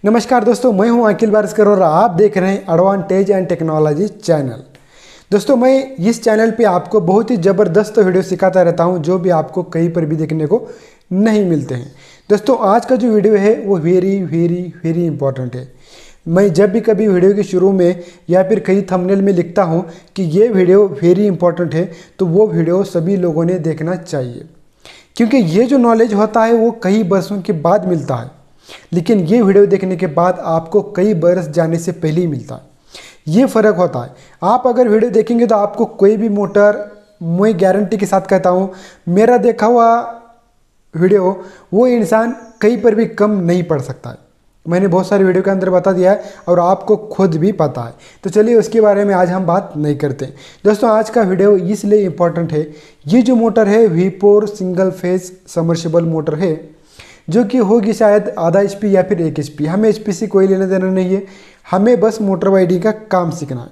नमस्कार दोस्तों, मैं हूं अखिल बारिस्कर और आप देख रहे हैं एडवांटेज एंड टेक्नोलॉजी चैनल। दोस्तों, मैं इस चैनल पे आपको बहुत ही ज़बरदस्त वीडियो सिखाता रहता हूं जो भी आपको कहीं पर भी देखने को नहीं मिलते हैं। दोस्तों, आज का जो वीडियो है वो वेरी इंपॉर्टेंट है। मैं जब भी कभी वीडियो के शुरू में या फिर कहीं थंबनेल में लिखता हूँ कि ये वीडियो वेरी इंपॉर्टेंट है, तो वो वीडियो सभी लोगों ने देखना चाहिए, क्योंकि ये जो नॉलेज होता है वो कई बरसों के बाद मिलता है, लेकिन ये वीडियो देखने के बाद आपको कई बरस जाने से पहले ही मिलता है। ये फ़र्क होता है। आप अगर वीडियो देखेंगे तो आपको कोई भी मोटर, मैं गारंटी के साथ कहता हूँ, मेरा देखा हुआ वीडियो वो इंसान कहीं पर भी कम नहीं पढ़ सकता है। मैंने बहुत सारे वीडियो के अंदर बता दिया है और आपको खुद भी पता है। तो चलिए उसके बारे में आज हम बात नहीं करते। दोस्तों, आज का वीडियो इसलिए इम्पोर्टेंट है, ये जो मोटर है V4 single phase submersible motor है, जो कि होगी शायद आधा HP या फिर 1 HP। हमें HP से कोई लेना देना नहीं है, हमें बस मोटर वाइडिंग का काम सीखना है।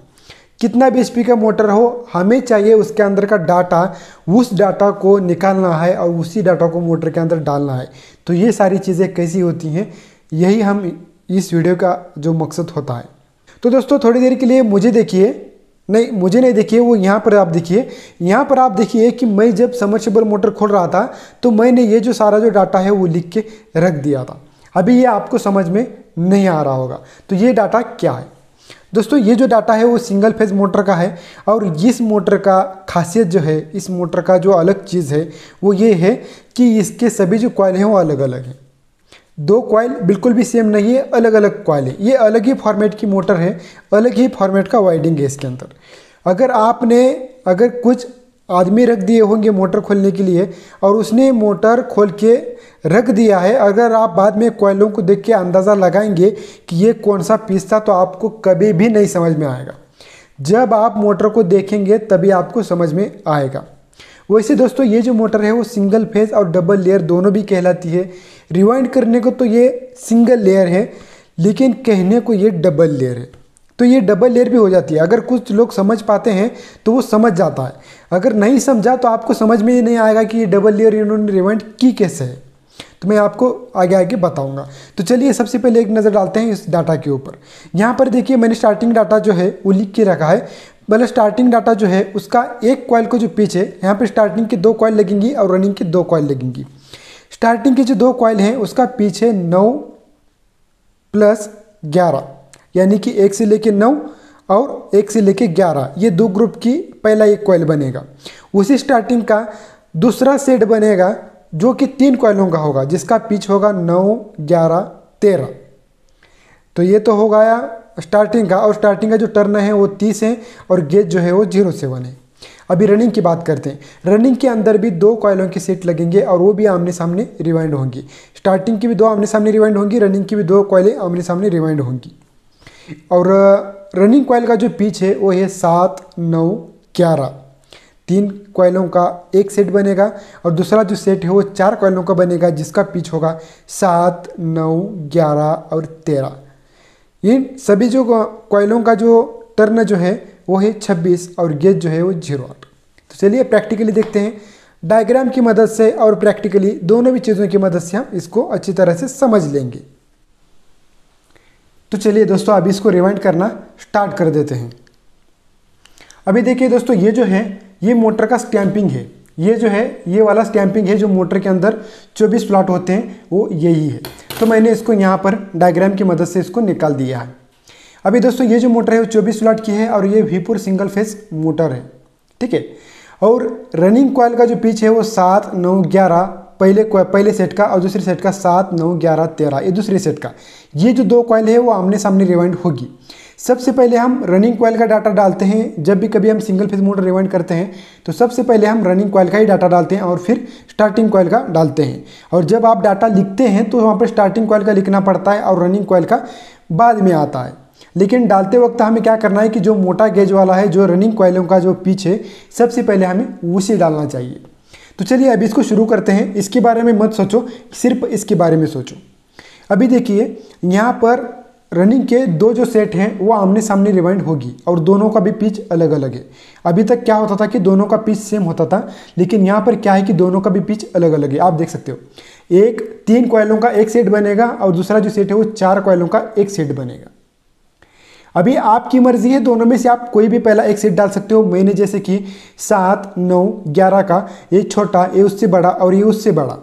कितना भी HP का मोटर हो, हमें चाहिए उसके अंदर का डाटा, उस डाटा को निकालना है और उसी डाटा को मोटर के अंदर डालना है। तो ये सारी चीज़ें कैसी होती हैं, यही हम इस वीडियो का जो मकसद होता है। तो दोस्तों, थोड़ी देर के लिए मुझे नहीं देखिए, वो यहाँ पर आप देखिए। यहाँ पर आप देखिए कि मैं जब सबमर्सिबल मोटर खोल रहा था तो मैंने ये जो सारा जो डाटा है वो लिख के रख दिया था। अभी ये आपको समझ में नहीं आ रहा होगा। तो ये डाटा क्या है दोस्तों? ये जो डाटा है वो सिंगल फेज मोटर का है, और इस मोटर का खासियत जो है, इस मोटर का जो अलग चीज़ है वो ये है कि इसके सभी जो कॉइल हैं वो अलग अलग हैं। दो कॉइल बिल्कुल भी सेम नहीं है, अलग अलग कॉइल है। ये अलग ही फॉर्मेट की मोटर है, अलग ही फॉर्मेट का वाइडिंग है इसके अंदर। अगर कुछ आदमी रख दिए होंगे मोटर खोलने के लिए और उसने मोटर खोल के रख दिया है, अगर आप बाद में कॉइलों को देख के अंदाज़ा लगाएंगे कि ये कौन सा पीस था, तो आपको कभी भी नहीं समझ में आएगा। जब आप मोटर को देखेंगे तभी आपको समझ में आएगा। वैसे दोस्तों, ये जो मोटर है वो सिंगल फेज और डबल लेयर दोनों भी कहलाती है। रिवाइंड करने को तो ये सिंगल लेयर है, लेकिन कहने को ये डबल लेयर है। तो ये डबल लेयर भी हो जाती है। अगर कुछ लोग समझ पाते हैं तो वो समझ जाता है, अगर नहीं समझा तो आपको समझ में ही नहीं आएगा कि ये डबल लेयर इन्होंने रिवाइंड की कैसे है। तो मैं आपको आगे बताऊंगा। तो चलिए सबसे पहले एक नज़र डालते हैं इस डाटा के ऊपर। यहाँ पर देखिए, मैंने स्टार्टिंग डाटा जो है वो लिख के रखा है। मतलब स्टार्टिंग डाटा जो है उसका एक कॉइल को जो पीछे यहाँ पर स्टार्टिंग की 2 कॉइल लगेंगी और रनिंग की 2 कॉइल लगेंगी। स्टार्टिंग की जो 2 कॉइल हैं उसका पीछे 9 + 11, यानी कि 1 से लेके 9 और 1 से लेके 11, ये 2 ग्रुप की पहला एक कॉइल बनेगा। उसी स्टार्टिंग का दूसरा सेट बनेगा जो कि 3 कॉइलों का होगा, जिसका पिच होगा 9, 11, 13। तो ये तो हो गया स्टार्टिंग का, और स्टार्टिंग का जो टर्न है वो 30 है और गेज जो है वो 0.7 है। अभी रनिंग की बात करते हैं। रनिंग के अंदर भी 2 कॉइलों के सेट लगेंगे और वो भी आमने सामने रिवाइंड होंगी। स्टार्टिंग की भी 2 आमने सामने रिवाइंड होंगी, रनिंग की भी 2 कॉइलें आमने सामने रिवाइंड होंगी। और रनिंग कॉइल का जो पिच है वो है 7, 9, 11। 3 कॉइलों का एक सेट बनेगा और दूसरा जो सेट है वो 4 कॉइलों का बनेगा, जिसका पिच होगा 7, 9, 11 और 13। इन सभी जो कॉइलों का जो टर्न जो है वो है 26 और गेज जो है वो 0.8। तो चलिए प्रैक्टिकली देखते हैं, डायग्राम की मदद से और प्रैक्टिकली दोनों भी चीज़ों की मदद से हम इसको अच्छी तरह से समझ लेंगे। तो चलिए दोस्तों, अभी इसको रिवाइंड करना स्टार्ट कर देते हैं। अभी देखिए दोस्तों, ये जो है ये मोटर का स्टैंपिंग है। ये जो है ये वाला स्टैंपिंग है, जो मोटर के अंदर 24 स्लॉट होते हैं वो यही है। तो मैंने इसको यहाँ पर डायग्राम की मदद से इसको निकाल दिया है। अभी दोस्तों, ये जो मोटर है वो 24 स्लॉट की है और ये V4 सिंगल फेज मोटर है, ठीक है। और रनिंग कॉइल का जो पिच है वो 7, 9, 11 पहले सेट का, और दूसरे सेट का 7, 9, 11, 13 ये दूसरे सेट का। ये जो 2 कॉइल है वो आमने सामने रिवाइंड होगी। सबसे पहले हम रनिंग कॉइल का डाटा डालते हैं। जब भी कभी हम सिंगल फेज मोटर रिवाइंड करते हैं तो सबसे पहले हम रनिंग कॉइल का ही डाटा डालते हैं और फिर स्टार्टिंग कॉइल का डालते हैं। और जब आप डाटा लिखते हैं तो वहाँ पर स्टार्टिंग कॉइल का लिखना पड़ता है और रनिंग कॉइल का बाद में आता है। लेकिन डालते वक्त हमें क्या करना है कि जो मोटा गेज वाला है, जो रनिंग कॉइलों का जो पिच है, सबसे पहले हमें उसे डालना चाहिए। तो चलिए अभी इसको शुरू करते हैं। इसके बारे में मत सोचो, सिर्फ इसके बारे में सोचो। अभी देखिए, यहाँ पर रनिंग के दो जो सेट हैं वो आमने सामने रिवाइंड होगी और दोनों का भी पिच अलग अलग है। अभी तक क्या होता था कि दोनों का पिच सेम होता था, लेकिन यहाँ पर क्या है कि दोनों का भी पिच अलग अलग है। आप देख सकते हो, एक 3 कॉइलों का एक सेट बनेगा और दूसरा जो सेट है वो 4 कॉइलों का एक सेट बनेगा। अभी आपकी मर्जी है, दोनों में से आप कोई भी पहला एक सेट डाल सकते हो। मैंने जैसे कि 7, 9, 11 का ये छोटा, ये उससे बड़ा और ये उससे बड़ा,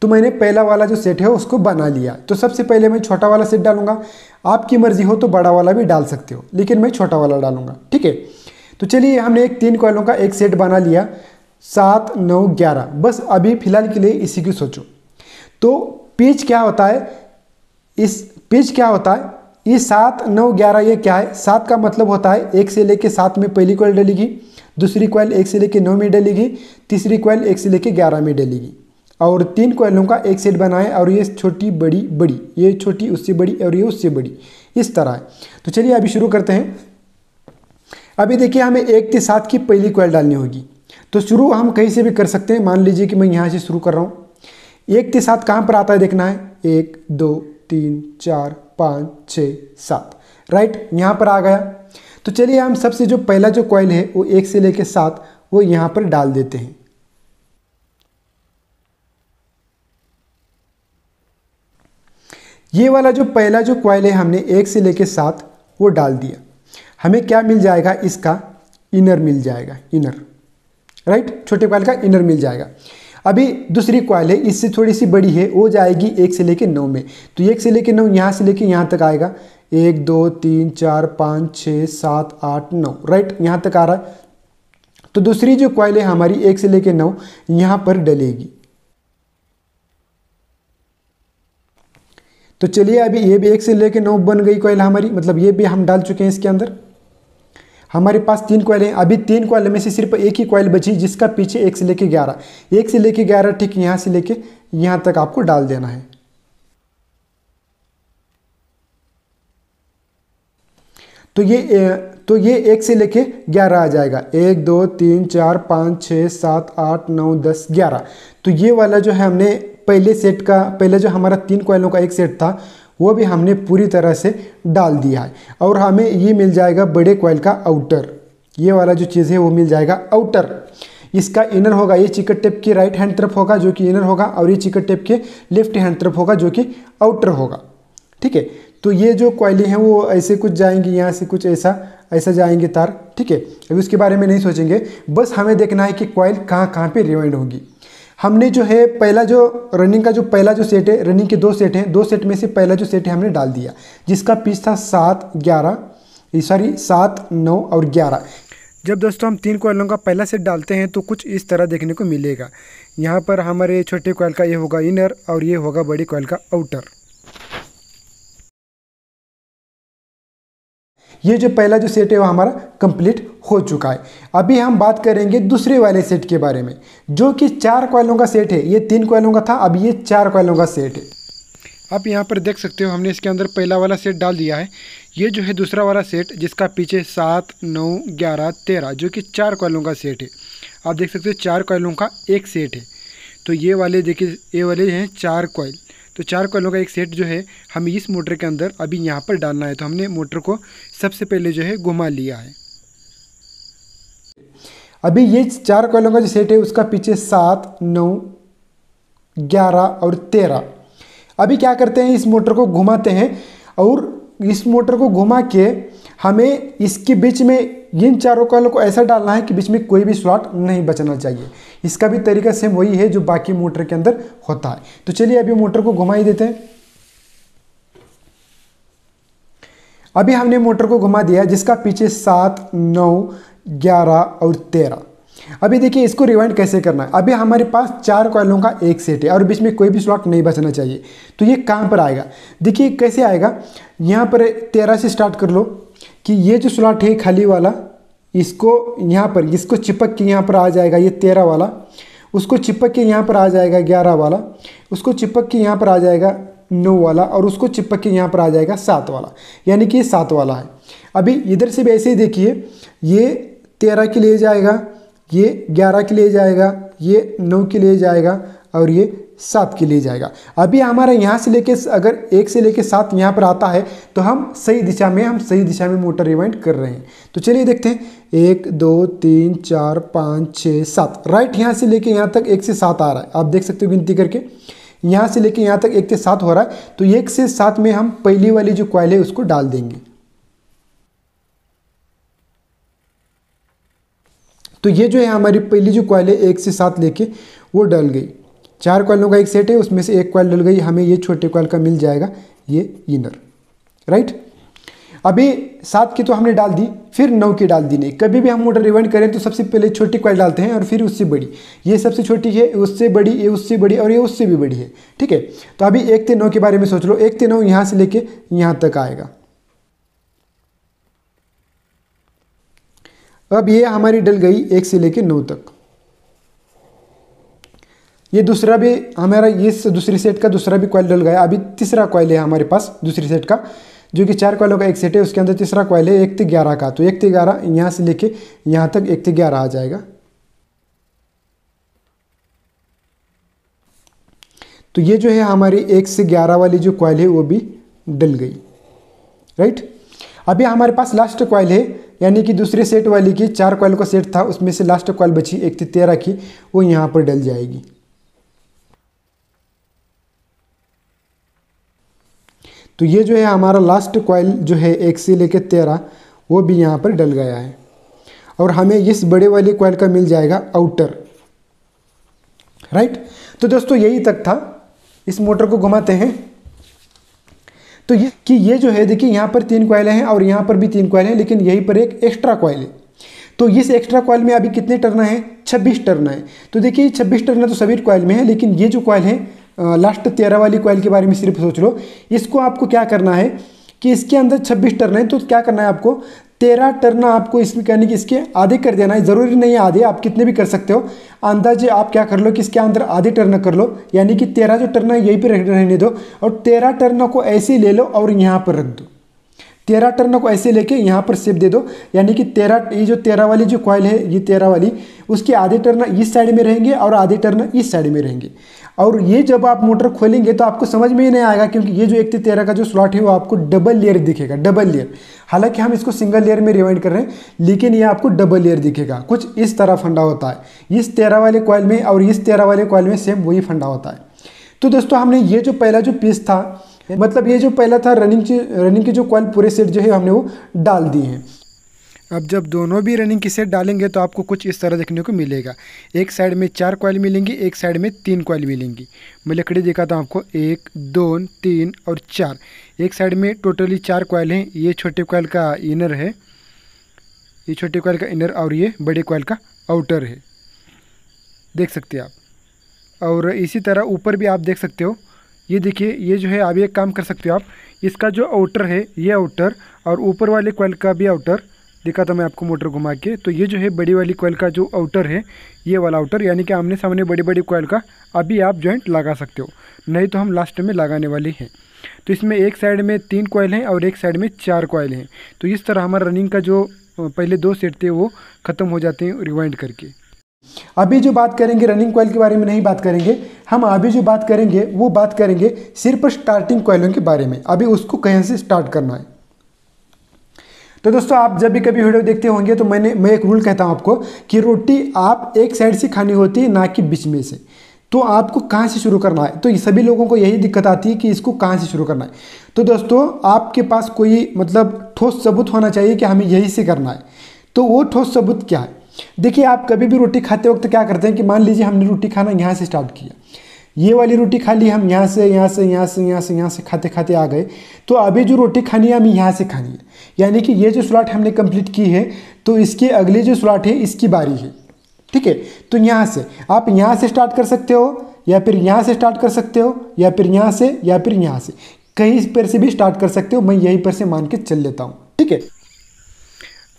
तो मैंने पहला वाला जो सेट है उसको बना लिया। तो सबसे पहले मैं छोटा वाला सेट डालूंगा। आपकी मर्जी हो तो बड़ा वाला भी डाल सकते हो, लेकिन मैं छोटा वाला डालूंगा, ठीक है। तो चलिए, हमने एक 3 कॉइलों का एक सेट बना लिया, 7, 9, 11। बस अभी फिलहाल के लिए इसी की सोचो। तो पिच क्या होता है, इस पिच क्या होता है, ये 7, 9, 11 ये क्या है, 7 का मतलब होता है 1 से लेके 7 में पहली कॉइल डलेगी, दूसरी कॉइल 1 से लेके 9 में डलेगी, तीसरी कॉइल 1 से लेके 11 में डलेगी, और 3 कॉइलों का एक सेट बनाए और ये छोटी बड़ी बड़ी, ये छोटी उससे बड़ी और ये उससे बड़ी, इस तरह है। तो चलिए अभी शुरू करते हैं। अभी देखिए, हमें 1 से 7 की पहली कॉइल डालनी होगी। तो शुरू हम कहीं से भी कर सकते हैं। मान लीजिए कि मैं यहाँ से शुरू कर रहा हूँ। 1 से 7 कहाँ पर आता है देखना है, 1, 2, 3, 4, 5, 6, 7, राइट, यहाँ पर आ गया। तो चलिए, हम सबसे जो पहला जो कॉइल है वो 1 से लेके 7 वो यहाँ पर डाल देते हैं। ये वाला जो पहला जो कॉइल है हमने 1 से लेके 7 वो डाल दिया। हमें क्या मिल जाएगा, इसका इनर मिल जाएगा, इनर, राइट, छोटे कॉइल का इनर मिल जाएगा। अभी दूसरी कॉइल है, इससे थोड़ी सी बड़ी है, वो जाएगी 1 से लेके 9 में। तो 1 से लेके 9 यहाँ से लेके यहाँ तक आएगा, 1, 2, 3, 4, 5, 6, 7, 8, 9, राइट, यहाँ तक आ रहा है। तो दूसरी जो कॉइल है हमारी 1 से लेके 9 यहाँ पर डलेगी। तो चलिए, अभी ये भी 1 से लेके 9 बन गई कॉइल हमारी, मतलब ये भी हम डाल चुके हैं इसके अंदर। हमारे पास 3 कॉइल हैं। अभी 3 कॉइल में से सिर्फ एक ही कॉइल बची जिसका पीछे 1 से लेके 11, 1 से लेके 11 ठीक यहाँ से लेके यहाँ तक आपको डाल देना है। तो ये 1 से लेके 11 आ जाएगा, 1, 2, 3, 4, 5, 6, 7, 8, 9, 10, 11। तो ये वाला जो है हमने पहले सेट का, पहले जो हमारा 3 कॉइलों का एक सेट था वो भी हमने पूरी तरह से डाल दिया है। और हमें ये मिल जाएगा बड़े कॉइल का आउटर, ये वाला जो चीज़ है वो मिल जाएगा आउटर। इसका इनर होगा, ये चिकट टेप की राइट हैंड तरफ होगा जो कि इनर होगा, और ये चिकट टेप के लेफ्ट हैंड तरफ होगा जो कि आउटर होगा, ठीक है। तो ये जो कॉइलें हैं वो ऐसे कुछ जाएंगी, यहाँ से कुछ ऐसा जाएंगे तार, ठीक है। अभी उसके बारे में नहीं सोचेंगे, बस हमें देखना है कि कॉइल कहाँ कहाँ पे रिवाइंड होगी। हमने जो है पहला जो रनिंग का जो पहला जो सेट है, रनिंग के 2 सेट हैं, 2 सेट में से पहला जो सेट है हमने डाल दिया, जिसका पिच था 7, 9 और 11। जब दोस्तों हम 3 कॉइलों का पहला सेट डालते हैं तो कुछ इस तरह देखने को मिलेगा। यहाँ पर हमारे छोटे कॉइल का ये होगा इनर और ये होगा बड़ी कॉइल का आउटर। ये जो पहला जो सेट है वो हमारा कंप्लीट हो चुका है। अभी हम बात करेंगे दूसरे वाले सेट के बारे में, जो कि 4 कॉइलों का सेट है। ये 3 कॉइलों का था, अब ये 4 कॉइलों का सेट है। आप यहाँ पर देख सकते हो, हमने इसके अंदर पहला वाला सेट डाल दिया है। ये जो है दूसरा वाला सेट जिसका पीछे 7, 9, 11, 13 जो कि 4 कॉइलों का सेट है। आप देख सकते हो 4 कॉइलों का एक सेट है। तो ये वाले देखिए, ये वाले हैं 4 कॉइल। तो 4 कॉइलों का एक सेट जो है हमें इस मोटर के अंदर अभी यहाँ पर डालना है। तो हमने मोटर को सबसे पहले जो है घुमा लिया है। अभी ये 4 कॉइलों का जो सेट है उसका पीछे 7, 9, 11 और 13। अभी क्या करते हैं, इस मोटर को घुमाते हैं और इस मोटर को घुमा के हमें इसके बीच में इन 4 कॉइलों को ऐसा डालना है कि बीच में कोई भी स्लॉट नहीं बचना चाहिए। इसका भी तरीका सेम वही है जो बाकी मोटर के अंदर होता है। तो चलिए अभी मोटर को घुमा ही देते हैं। अभी हमने मोटर को घुमा दिया जिसका पीछे 7, 9, 11 और 13। अभी देखिए इसको रिवाइंड कैसे करना है। अभी हमारे पास 4 कॉइलों का एक सेट है और बीच में कोई भी स्लॉट नहीं बचना चाहिए। तो ये कहाँ पर आएगा, देखिए कैसे आएगा। यहाँ पर 13 से स्टार्ट कर लो कि ये जो स्लॉट है खाली वाला, इसको यहाँ पर इसको चिपक के यहाँ पर आ जाएगा ये 13 वाला, उसको चिपक के यहाँ पर आ जाएगा 11 वाला, उसको चिपक के यहाँ पर आ जाएगा 9 वाला और उसको चिपक के यहाँ पर आ जाएगा 7 वाला, यानी कि ये 7 वाला है। अभी इधर से भी ऐसे ही देखिए, ये 13 के लिए जाएगा, ये 11 के लिए जाएगा, ये 9 के लिए जाएगा और ये 7 के लिए जाएगा। अभी हमारा यहाँ से लेके अगर 1 से लेके 7 यहाँ पर आता है तो हम सही दिशा में मोटर रिवाइंड कर रहे हैं। तो चलिए देखते हैं 1 2 3 4 5 6 7 राइट, यहाँ से लेके यहाँ तक 1 से 7 आ रहा है। आप देख सकते हो गिनती करके, यहाँ से लेके यहाँ तक 1 से 7 हो रहा है। तो 1 से 7 में हम पहली वाली जो कॉइल है उसको डाल देंगे। तो ये जो है हमारी पहली जो कॉइल है 1 से 7 लेके वो डल गई। 4 कॉइलों का एक सेट है, उसमें से 1 कॉइल डल गई, हमें ये छोटे कॉइल का मिल जाएगा ये इनर, राइट। अभी 7 की तो हमने डाल दी, फिर 9 की डाल दी नहीं। कभी भी हम मोटर रिवाइंड करें तो सबसे पहले छोटी कॉइल डालते हैं और फिर उससे बड़ी। ये सबसे छोटी है, उससे बड़ी, ये उससे बड़ी और ये उससे भी बड़ी है, ठीक है। तो अभी 1 से 9 के बारे में सोच लो। 1 से 9 यहाँ से लेके यहाँ तक आएगा। अब ये हमारी डल गई 1 से लेके 9 तक। ये दूसरा भी हमारा, ये दूसरी सेट का दूसरा भी कॉइल डल गया। अभी तीसरा कॉइल है हमारे पास दूसरी सेट का, जो कि 4 कॉइलों का एक सेट है, उसके अंदर तीसरा कॉइल है 1 से 11 का। तो 1 से 11 यहाँ से लेके यहाँ तक 1 से 11 आ जाएगा। तो ये जो है हमारी 1 से 11 वाली जो कॉइल है वो भी डल गई, राइट। अभी हमारे पास लास्ट कॉइल है, यानी कि दूसरे सेट वाली की 4 कॉइल का सेट था, उसमें से लास्ट कॉइल बची 1 से 13 की, वो यहाँ पर डल जाएगी। तो ये जो है हमारा लास्ट कॉइल जो है 1 से लेकर 13 वो भी यहाँ पर डल गया है। और हमें इस बड़े वाली कॉइल का मिल जाएगा आउटर, राइट। तो दोस्तों यही तक था। इस मोटर को घुमाते हैं तो ये जो है देखिए, यहाँ पर 3 कॉइलें हैं और यहाँ पर भी 3 कॉइल हैं, लेकिन यहीं पर एक एक्स्ट्रा कॉइल है। तो इस एक्स्ट्रा कॉइल में अभी कितने टर्न है? 26 टर्न है। तो देखिए 26 टर्न तो सभी कॉइल में है, लेकिन ये जो कॉइल है लास्ट 13 वाली कॉइल के बारे में सिर्फ सोच लो। इसको आपको क्या करना है कि इसके अंदर 26 टर्न है, तो क्या करना है आपको 13 टर्न आपको इसमें करने की इसके आधे कर देना है। ज़रूरी नहीं है आधे, आप कितने भी कर सकते हो। अंदाजे आप क्या कर लो कि इसके अंदर आधे टर्न कर लो, यानी कि 13 जो टर्न है यहीं पर रहने दो और 13 टर्न को ऐसे ही ले लो और यहाँ पर रख दो। 13 टर्न को ऐसे लेके यहाँ पर शेप दे दो, यानी कि 13, ये जो 13 वाली जो कॉइल है, ये 13 वाली, उसके आधे टर्न इस साइड में रहेंगे और आधे टर्न इस साइड में रहेंगे। और ये जब आप मोटर खोलेंगे तो आपको समझ में ही नहीं आएगा, क्योंकि ये जो 1 से 13 का जो स्लॉट है वो आपको डबल लेयर दिखेगा, डबल लेयर। हालांकि हम इसको सिंगल लेयर में रिवाइंड कर रहे हैं, लेकिन ये आपको डबल लेयर दिखेगा। कुछ इस तरह फंडा होता है इस 13 वाले कॉइल में और इस 13 वाले कॉइल में, सेम वही फंडा होता है। तो दोस्तों हमने ये जो पहला जो पीस था, मतलब ये जो पहला था रनिंग की जो कॉइल पूरे सेट जो है हमने वो डाल दी हैं। अब जब दोनों भी रनिंग की सेट डालेंगे तो आपको कुछ इस तरह देखने को मिलेगा। एक साइड में 4 कॉइल मिलेंगी, एक साइड में 3 कॉइल मिलेंगी। मैं लकड़ी दिखाता हूँ आपको, 1 2 3 और 4। एक साइड में टोटली 4 कॉइल हैं। ये छोटे कॉइल का इनर है, ये छोटे कॉइल का इनर, और ये बड़े कॉइल का आउटर है, देख सकते हैं आप। और इसी तरह ऊपर भी आप देख सकते हो। ये देखिए, ये जो है आप एक काम कर सकते हो आप, इसका जो आउटर है ये आउटर, और ऊपर वाले कॉइल का भी आउटर दिखा था मैं आपको मोटर घुमा के। तो ये जो है बड़ी वाली कॉइल का जो आउटर है, ये वाला आउटर, यानी कि आमने सामने बड़ी बड़ी कॉइल का अभी आप जॉइंट लगा सकते हो, नहीं तो हम लास्ट में लगाने वाले हैं। तो इसमें एक साइड में 3 कॉइल हैं और एक साइड में 4 कॉइल हैं। तो इस तरह हमारा रनिंग का जो पहले 2 सेट थे वो ख़त्म हो जाते हैं रिवाइंड करके। अभी जो बात करेंगे रनिंग कॉइल के बारे में नहीं बात करेंगे हम। अभी जो बात करेंगे वो बात करेंगे सिर्फ स्टार्टिंग कॉइलों के बारे में। अभी उसको कहीं से स्टार्ट करना है। तो दोस्तों आप जब भी कभी वीडियो देखते होंगे तो मैं एक रूल कहता हूं आपको कि रोटी आप एक साइड से खानी होती है, ना कि बीच में से। तो आपको कहाँ से शुरू करना है? तो ये सभी लोगों को यही दिक्कत आती है कि इसको कहाँ से शुरू करना है। तो दोस्तों आपके पास कोई मतलब ठोस सबूत होना चाहिए कि हमें यही से करना है। तो वो ठोस सबूत क्या है? देखिए, आप कभी भी रोटी खाते वक्त क्या करते हैं कि मान लीजिए हमने रोटी खाना यहाँ से स्टार्ट किया, ये वाली रोटी खा ली, हम यहाँ से खाते खाते आ गए। तो अभी जो रोटी खानी है हमें यहाँ से खानी है, यानी कि ये जो स्लॉट हमने कंप्लीट की है, तो इसके अगले जो स्लॉट है इसकी बारी है, ठीक है। तो यहाँ से आप यहाँ से स्टार्ट कर सकते हो, या फिर यहाँ से स्टार्ट कर सकते हो, या फिर यहाँ से, या फिर यहाँ से, कहीं पर से भी स्टार्ट कर सकते हो। मैं यहीं पर से मान के चल लेता हूँ, ठीक है।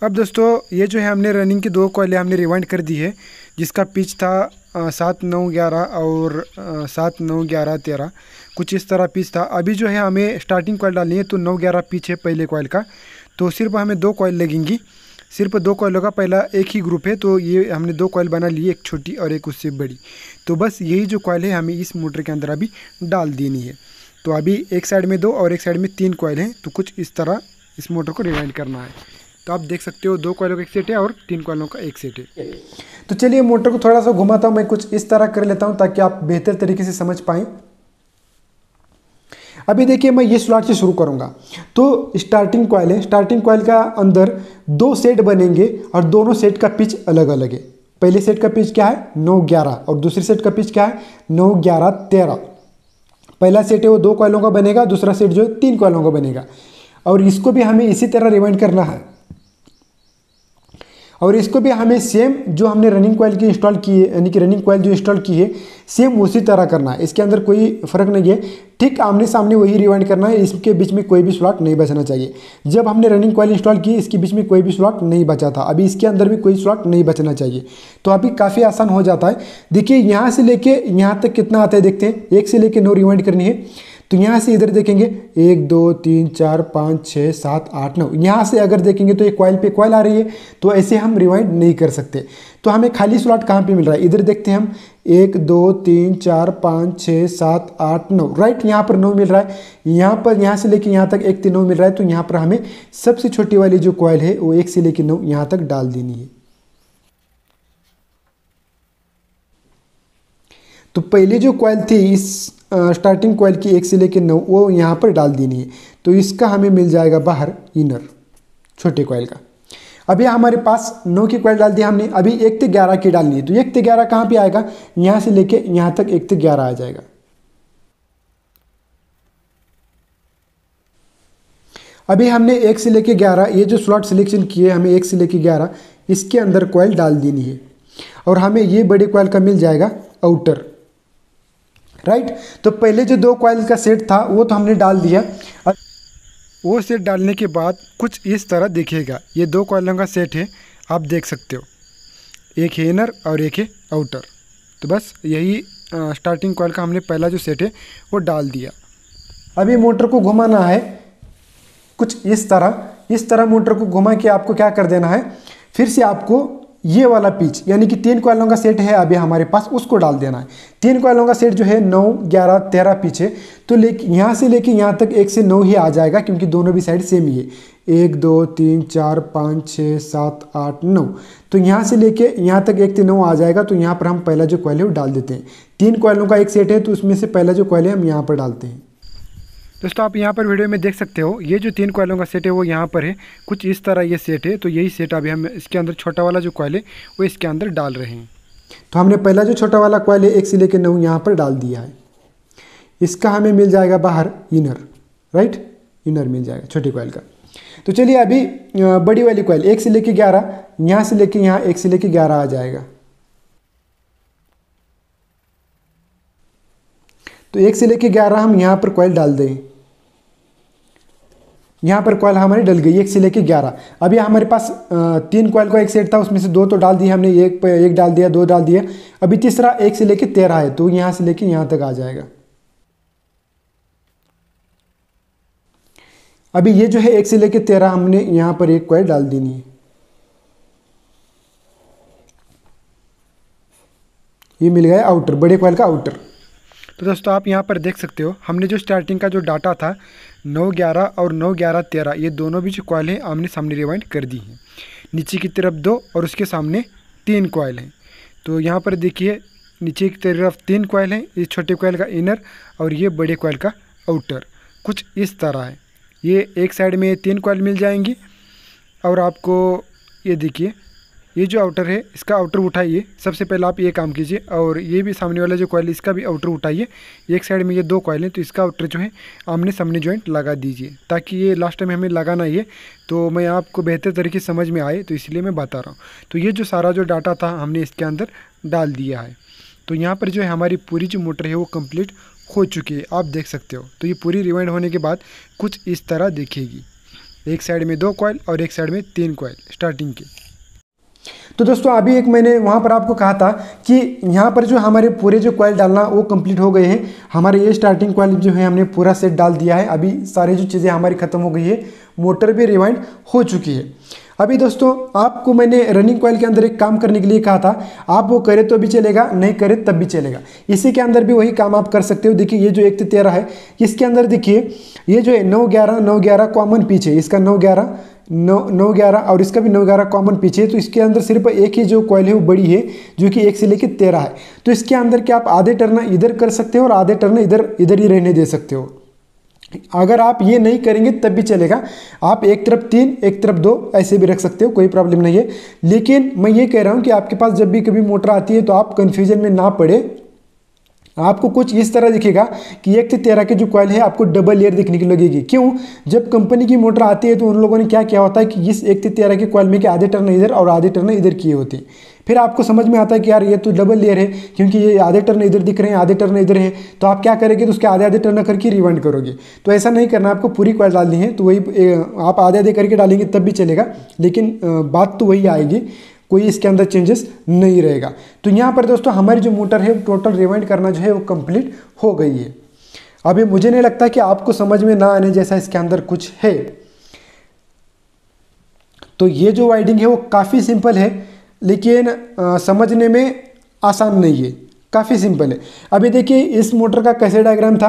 अब दोस्तों ये जो है हमने रनिंग की 2 कॉइलें हमने रिवाइंड कर दी है, जिसका पिच था 7 9 11 और 7 9 11 13, कुछ इस तरह पिच था। अभी जो है हमें स्टार्टिंग कॉइल डालनी है, तो 9 11 पिच है पहले कॉइल का, तो सिर्फ हमें 2 कॉइल लगेंगी। सिर्फ 2 कॉइलों का पहला एक ही ग्रुप है, तो ये हमने 2 कॉइल बना लिए, एक छोटी और एक उससे बड़ी। तो बस यही जो कॉइल है हमें इस मोटर के अंदर अभी डाल देनी है। तो अभी एक साइड में 2 और एक साइड में 3 कॉइल हैं, तो कुछ इस तरह इस मोटर को रिवाइंड करना है। तो आप देख सकते हो 2 कॉइलों का एक सेट है और 3 कॉइलों का एक सेट है। तो चलिए मोटर को थोड़ा सा घुमाता हूँ, मैं कुछ इस तरह कर लेता हूँ ताकि आप बेहतर तरीके से समझ पाएँ। अभी देखिए मैं ये स्लॉट से शुरू करूंगा। तो स्टार्टिंग कॉइल है, स्टार्टिंग कॉइल का अंदर 2 सेट बनेंगे और दोनों सेट का पिच अलग अलग है। पहले सेट का पिच क्या है 9-11 और दूसरे सेट का पिच क्या है 9-11-13। पहला सेट है वो 2 कॉइलों का बनेगा, दूसरा सेट जो है 3 कॉइलों का बनेगा। और इसको भी हमें इसी तरह रिवाइंड करना है और इसको भी हमें सेम जो हमने रनिंग कॉइल की इंस्टॉल की है, यानी कि रनिंग कॉइल जो इंस्टॉल की है सेम उसी तरह करना है। इसके अंदर कोई फ़र्क नहीं है, ठीक आमने सामने वही रिवाइंड करना है। इसके बीच में कोई भी स्लॉट नहीं बचना चाहिए। जब हमने रनिंग कॉइल इंस्टॉल की इसके बीच में कोई भी स्लॉट नहीं बचा था, अभी इसके अंदर भी कोई स्लॉट नहीं बचना चाहिए। तो अभी काफ़ी आसान हो जाता है। देखिए यहाँ से लेके यहाँ तक कितना आता है देखते हैं। 1 से लेके 9 रिवाइंड करनी है। तो यहाँ से इधर देखेंगे 1 2 3 4 5 6 7 8 9। यहाँ से अगर देखेंगे तो एक कॉइल पे कॉइल आ रही है, तो ऐसे हम रिवाइंड नहीं कर सकते। तो हमें खाली स्लॉट कहाँ पे मिल रहा है, इधर देखते हैं हम 1 2 3 4 5 6 7 8 9, राइट। यहाँ पर 9 मिल रहा है। यहाँ पर यहाँ से लेके यहाँ तक 1 से 9 मिल रहा है। तो यहाँ पर हमें सबसे छोटी वाली जो कॉइल है वो 1 से लेके 9 यहाँ तक डाल देनी है। तो पहले जो कॉइल थी इस स्टार्टिंग कॉइल की 1 से लेके 9 वो यहाँ पर डाल देनी है। तो इसका हमें मिल जाएगा बाहर इनर छोटे कॉइल का। अभी हमारे पास 9 की कॉइल डाल दी हमने, अभी 1 से 11 की डालनी है। तो 1 से 11 कहाँ पे आएगा, यहाँ से लेके यहाँ तक 1 से 11 आ जाएगा। अभी हमने 1 से लेके 11 ये जो स्लॉट सिलेक्शन किए हमें 1 से लेके 11 इसके अंदर कॉइल डाल देनी है और हमें ये बड़े कॉइल का मिल जाएगा आउटर, राइट। तो पहले जो 2 कॉइल का सेट था वो तो हमने डाल दिया। वो सेट डालने के बाद कुछ इस तरह दिखेगा। ये 2 कॉइलों का सेट है, आप देख सकते हो, एक है इनर और एक है आउटर। तो बस यही स्टार्टिंग कॉइल का हमने पहला जो सेट है वो डाल दिया। अभी मोटर को घुमाना है कुछ इस तरह मोटर को घुमा के आपको क्या कर देना है, फिर से आपको ये वाला पिच यानी कि 3 कॉइलों का सेट है अभी हमारे पास, उसको डाल देना है। 3 कॉइलों का सेट जो है 9 11 13 पिच है। तो यहाँ से लेके यहाँ तक 1 से 9 ही आ जाएगा क्योंकि दोनों भी साइड सेम ही है। 1 2 3 4 5 6 7 8 9। तो यहाँ से लेके यहाँ तक 1 से 9 आ जाएगा। तो यहाँ पर हम पहला जो कॉइल है वो डाल देते हैं। 3 कॉइलों का एक सेट है तो उसमें से पहला जो कॉइल है हम यहाँ पर डालते हैं। दोस्तों आप यहाँ पर वीडियो में देख सकते हो ये जो 3 कॉइलों का सेट है वो यहाँ पर है, कुछ इस तरह ये सेट है। तो यही सेट अभी हम इसके अंदर छोटा वाला जो कॉइल है वो इसके अंदर डाल रहे हैं। तो हमने पहला जो छोटा वाला कॉइल है 1 से लेकर 9 यहाँ पर डाल दिया है। इसका हमें मिल जाएगा बाहर इनर, राइट, इनर मिल जाएगा छोटे कॉइल का। तो चलिए अभी बड़ी वाली कॉइल 1 से लेकर 11, यहाँ से लेकर यहाँ 1 से लेकर 11 आ जाएगा। तो 1 से लेकर 11 हम यहाँ पर कॉइल डाल दें। यहाँ पर कॉइल हमारी डल गई 1 से लेके 11। अभी हमारे पास 3 कॉइल का एक सेट था, उसमें से 2 तो डाल दिए हमने, एक डाल दिया, 2 डाल दिया। अभी तीसरा 1 से लेके 13 है तो यहाँ से लेके यहाँ तक आ जाएगा। अभी ये जो है 1 से लेके 13 हमने यहाँ पर एक कॉइल डाल देनी है। ये मिल गया आउटर, बड़े कॉइल का आउटर। तो दोस्तों आप यहाँ पर देख सकते हो हमने जो स्टार्टिंग का जो डाटा था 9 11 और 9 11 13 ये दोनों भी जो कॉइल हैं आमने सामने रिवाइंड कर दी हैं। नीचे की तरफ 2 और उसके सामने 3 कॉइल हैं। तो यहाँ पर देखिए नीचे की तरफ 3 कॉइल हैं, ये छोटे कॉइल का इनर और ये बड़े कॉइल का आउटर, कुछ इस तरह है। ये एक साइड में 3 कॉइल मिल जाएंगी और आपको ये देखिए ये जो आउटर है इसका आउटर उठाइए। सबसे पहले आप ये काम कीजिए और ये भी सामने वाला जो कॉइल इसका भी आउटर उठाइए। एक साइड में ये 2 कॉइल हैं तो इसका आउटर जो है आमने सामने जॉइंट लगा दीजिए ताकि ये लास्ट में हमें लगाना ही है तो मैं आपको बेहतर तरीके से समझ में आए, तो इसलिए मैं बता रहा हूँ। तो ये जो सारा जो डाटा था हमने इसके अंदर डाल दिया है। तो यहाँ पर जो है हमारी पूरी जो मोटर है वो कंप्लीट हो चुकी है, आप देख सकते हो। तो ये पूरी रिवाइंड होने के बाद कुछ इस तरह दिखेगी। एक साइड में 2 कॉइल और एक साइड में 3 कॉइल स्टार्टिंग के। तो दोस्तों अभी एक मैंने वहाँ पर आपको कहा था कि यहाँ पर जो हमारे पूरे जो कॉइल डालना वो कंप्लीट हो गए हैं। हमारे ये स्टार्टिंग कॉइल जो है हमने पूरा सेट डाल दिया है। अभी सारी जो चीज़ें हमारी ख़त्म हो गई है, मोटर भी रिवाइंड हो चुकी है। अभी दोस्तों आपको मैंने रनिंग कॉइल के अंदर एक काम करने के लिए कहा था, आप वो करें तो भी चलेगा, नहीं करें तब भी चलेगा। इसी के अंदर भी वही काम आप कर सकते हो। देखिए ये जो 1 से 13 है, इसके अंदर देखिए ये जो है 9-11 9-11 कॉमन पिच है, इसका 9-11 9-11 और इसका भी 9-11 कॉमन पिच है। तो इसके अंदर सिर्फ एक ही जो कॉइल है वो बड़ी है, जो कि 1 से लेकर 13 है। तो इसके अंदर क्या आप आधे टर्न इधर कर सकते हो और आधे टर्न इधर ही रहने दे सकते हो। अगर आप ये नहीं करेंगे तब भी चलेगा, आप एक तरफ 3 एक तरफ 2 ऐसे भी रख सकते हो, कोई प्रॉब्लम नहीं है। लेकिन मैं ये कह रहा हूँ कि आपके पास जब भी कभी मोटर आती है तो आप कन्फ्यूजन में ना पड़े। आपको कुछ इस तरह दिखेगा कि 1 से 13 की जो कॉइल है आपको डबल लेयर दिखने की लगेगी। क्यों? जब कंपनी की मोटर आती है तो उन लोगों ने क्या किया होता है कि इस 1 से 13 की कॉइल में के आधे टर्न इधर और आधे टर्न इधर किए होते हैं। फिर आपको समझ में आता है कि यार ये तो डबल लेयर है, क्योंकि ये आधे टर्न इधर दिख रहे हैं, आधे टर्न इधर हैं। तो आप क्या करेंगे, तो उसके आधे आधे टर्न करके रिवाइंड करोगे। तो ऐसा नहीं करना, आपको पूरी कॉइल डालनी है। तो वही आप आधे आधे करके डालेंगे तब भी चलेगा, लेकिन बात तो वही आएगी, कोई इसके अंदर चेंजेस नहीं रहेगा। तो यहाँ पर दोस्तों हमारी जो मोटर है टोटल रिवाइंड करना जो है वो कंप्लीट हो गई है। अभी मुझे नहीं लगता कि आपको समझ में ना आने जैसा इसके अंदर कुछ है। तो ये जो वाइडिंग है वो काफ़ी सिंपल है, लेकिन समझने में आसान नहीं है, काफ़ी सिंपल है। अभी देखिए इस मोटर का कैसे डायग्राम था।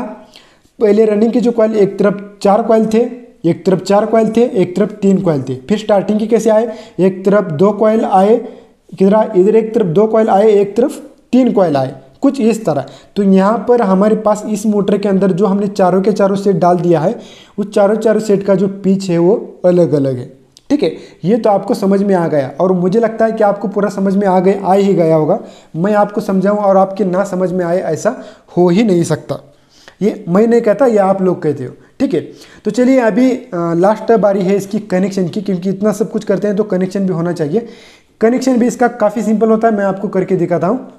पहले रनिंग की जो कॉइल, एक तरफ 4 कॉइल थे, एक तरफ 4 कॉइल थे, एक तरफ 3 कॉइल थे। फिर स्टार्टिंग की कैसे आए, एक तरफ 2 कॉइल आए, इधर एक तरफ 2 कॉइल आए, एक तरफ 3 कॉइल आए, कुछ इस तरह। तो यहाँ पर हमारे पास इस मोटर के अंदर जो हमने चारों के चारों सेट डाल दिया है, उस चारों सेट का जो पिच है वो अलग अलग है। ठीक है, ये तो आपको समझ में आ गया, और मुझे लगता है कि आपको पूरा समझ में आ ही गया होगा। मैं आपको समझाऊं और आपके ना समझ में आए, ऐसा हो ही नहीं सकता। ये मैं नहीं कहता, ये आप लोग कहते हो। ठीक है, तो चलिए अभी लास्ट बारी है इसकी कनेक्शन की, क्योंकि इतना सब कुछ करते हैं तो कनेक्शन भी होना चाहिए। कनेक्शन भी इसका काफ़ी सिंपल होता है, मैं आपको करके दिखाता हूँ।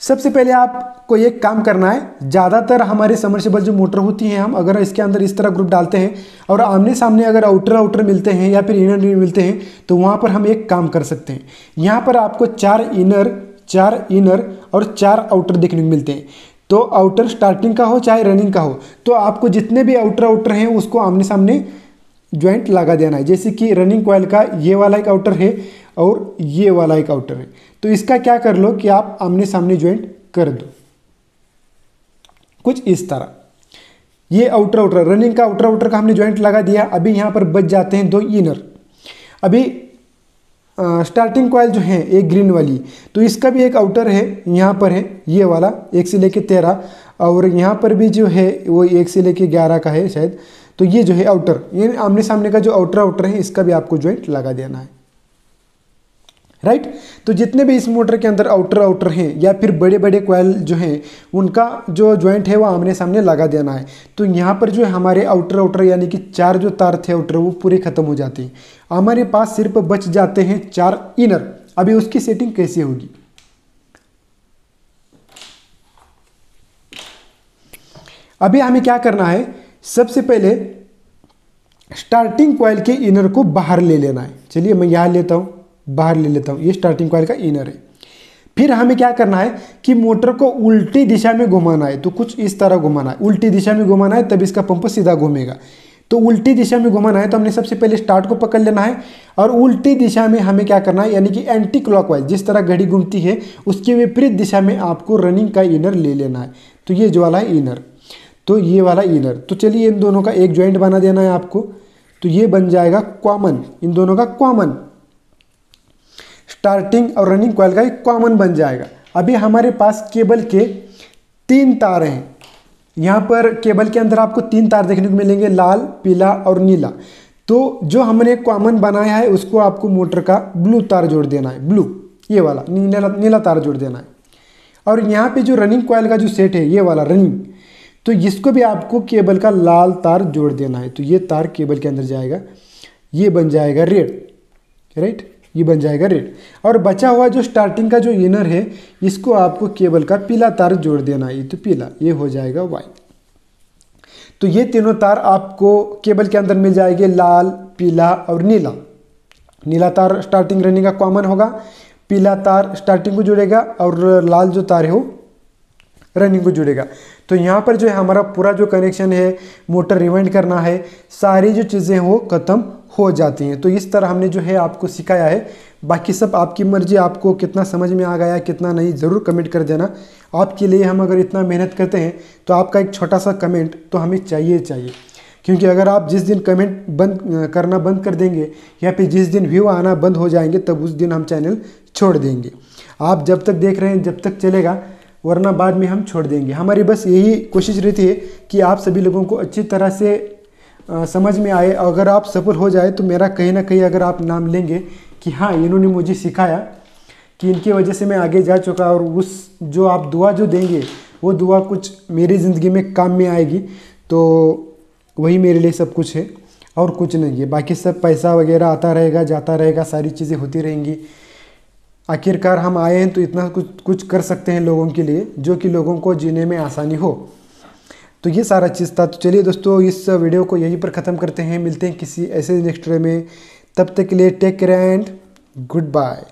सबसे पहले आपको एक काम करना है, ज़्यादातर हमारे समर्सिबल जो मोटर होती हैं, हम अगर इसके अंदर इस तरह ग्रुप डालते हैं और आमने सामने अगर आउटर मिलते हैं या फिर इनर मिलते हैं, तो वहाँ पर हम एक काम कर सकते हैं। यहाँ पर आपको 4 इनर और 4 आउटर देखने को मिलते हैं। तो आउटर स्टार्टिंग का हो चाहे रनिंग का हो, तो आपको जितने भी आउटर हैं उसको आमने सामने ज्वाइंट लगा देना है। जैसे कि रनिंग कॉइल का ये वाला एक आउटर है और ये वाला एक आउटर है, तो इसका क्या कर लो कि आप आमने सामने ज्वाइंट कर दो, कुछ इस तरह। ये आउटर रनिंग का आउटर का हमने ज्वाइंट लगा दिया। अभी यहाँ पर बच जाते हैं 2 इनर। अभी स्टार्टिंग कॉइल जो है एक ग्रीन वाली, तो इसका भी एक आउटर है, यहाँ पर है ये वाला 1 से लेके 13, और यहाँ पर भी जो है वो 1 से लेके 11 का है शायद। तो ये जो है आउटर, ये आमने सामने का जो आउटर है, इसका भी आपको ज्वाइंट लगा देना है। राइट, तो जितने भी इस मोटर के अंदर आउटर हैं या फिर बड़े बड़े कॉइल जो हैं, उनका जो ज्वाइंट है वो आमने सामने लगा देना है। तो यहाँ पर जो है हमारे आउटर यानी कि 4 जो तार थे आउटर, वो पूरे खत्म हो जाते हैं। हमारे पास सिर्फ बच जाते हैं 4 इनर। अभी उसकी सेटिंग कैसे होगी, अभी हमें क्या करना है, सबसे पहले स्टार्टिंग कॉइल के इनर को बाहर ले लेना है। चलिए मैं यहाँ लेता हूँ, बाहर ले लेता हूँ, ये स्टार्टिंग कॉइल का इनर है। फिर हमें क्या करना है कि मोटर को उल्टी दिशा में घुमाना है। तो कुछ इस तरह घुमाना है, उल्टी दिशा में घुमाना है, तब इसका पंप सीधा घूमेगा। तो उल्टी दिशा में घुमाना है तो हमने सबसे पहले स्टार्ट को पकड़ लेना है, और उल्टी दिशा में हमें क्या करना है, यानी कि एंटी क्लॉकवाइज, जिस तरह घड़ी घूमती है उसके विपरीत दिशा में आपको रनिंग का इनर ले लेना है। तो ये जो वाला है इनर, तो ये वाला इनर। तो चलिए इन दोनों का एक ज्वाइंट बना देना है आपको। तो ये बन जाएगा कॉमन, इन दोनों का कॉमन, स्टार्टिंग और रनिंग कॉइल का एक कॉमन बन जाएगा। अभी हमारे पास केबल के 3 तार हैं। यहाँ पर केबल के अंदर आपको 3 तार देखने को मिलेंगे, लाल, पीला और नीला। तो जो हमने कॉमन बनाया है उसको आपको मोटर का ब्लू तार जोड़ देना है, ब्लू, ये वाला नीला तार जोड़ देना है। और यहाँ पे जो रनिंग कॉइल का जो सेट है, ये वाला रनिंग, तो इसको भी आपको केबल का लाल तार जोड़ देना है। तो ये तार केबल के अंदर जाएगा, ये बन जाएगा रेड, राइट, ये बन जाएगा रेड। और बचा हुआ जो स्टार्टिंग का जो इनर है, इसको आपको केबल का पीला तार जोड़ देना है। ये तो पीला, ये हो जाएगा वाइट। तो ये तीनों तार आपको केबल के अंदर मिल जाएंगे, लाल, पीला और नीला। नीला तार स्टार्टिंग रनिंग का कॉमन होगा, पीला तार स्टार्टिंग को जुड़ेगा, और लाल जो तार है वो रनिंग को जुड़ेगा। तो यहाँ पर जो है हमारा पूरा जो कनेक्शन है, मोटर रिवाइंड करना है, सारी जो चीज़ें हैं वो ख़त्म हो जाती हैं। तो इस तरह हमने जो है आपको सिखाया है। बाकी सब आपकी मर्जी, आपको कितना समझ में आ गया कितना नहीं ज़रूर कमेंट कर देना। आपके लिए हम अगर इतना मेहनत करते हैं तो आपका एक छोटा सा कमेंट तो हमें चाहिए, क्योंकि अगर आप जिस दिन कमेंट करना बंद कर देंगे या फिर जिस दिन व्यू आना बंद हो जाएंगे तब उस दिन हम चैनल छोड़ देंगे। आप जब तक देख रहे हैं जब तक चलेगा, वरना बाद में हम छोड़ देंगे। हमारी बस यही कोशिश रहती है कि आप सभी लोगों को अच्छी तरह से समझ में आए। अगर आप सफल हो जाए तो मेरा कहीं ना कहीं अगर आप नाम लेंगे कि हाँ इन्होंने मुझे सिखाया, कि इनकी वजह से मैं आगे जा चुका, और उस जो आप दुआ जो देंगे वो दुआ कुछ मेरी ज़िंदगी में काम में आएगी, तो वही मेरे लिए सब कुछ है और कुछ नहीं है। बाकी सब पैसा वगैरह आता रहेगा जाता रहेगा, सारी चीज़ें होती रहेंगी। आखिरकार हम आए हैं तो इतना कुछ कर सकते हैं लोगों के लिए, जो कि लोगों को जीने में आसानी हो। तो ये सारा चीज़ था। तो चलिए दोस्तों, इस वीडियो को यहीं पर ख़त्म करते हैं। मिलते हैं किसी ऐसे नेक्स्ट वीडियो में, तब तक के लिए take care and good bye.